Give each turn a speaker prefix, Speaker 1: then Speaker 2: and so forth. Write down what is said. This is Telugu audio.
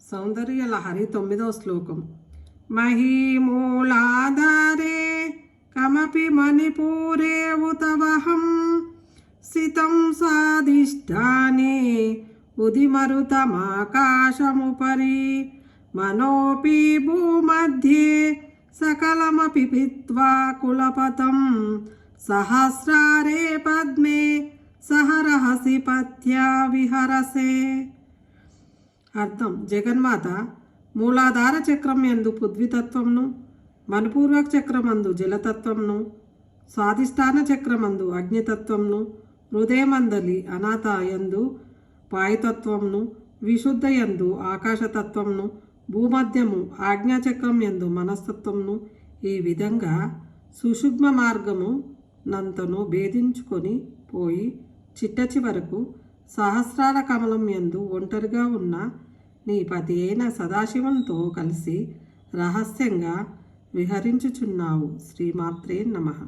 Speaker 1: సౌందర్యలహరి 9వ శ్లోకం. మహీమూలాధారే కమపి మణిపూరే ఉతవహం సితం సాధిష్టానే ఉదిమరుతమాకాశముపరి మనోపి భూమధ్యే సకలమపి పిత్వా కులపతం సహస్రారే పద్మే సహరహసి పత్యా విహరసే. అర్థం: జగన్మాత మూలాధార చక్రం యందు పృథ్వీతత్వంను, మణిపూర్వక చక్రమందు జలతత్వంను, స్వాధిష్టాన చక్రమందు అగ్నితత్వంను, హృదయమందలి అనాథ యందు వాయుతత్వంను, విశుద్ధ యందు ఆకాశతత్వంను, భూమధ్యము ఆజ్ఞాచక్రం యందు మనస్తత్వంను, ఈ విధంగా సుషుగ్మ మార్గము నంతను భేదించుకొని పోయి చిట్ట చివరకు సహస్రాల కమలం యందు ఒంటరిగా ఉన్న నీ పతి అయిన సదాశివంతో కలిసి రహస్యంగా విహరించుచున్నావు. శ్రీమాత్రే నమః.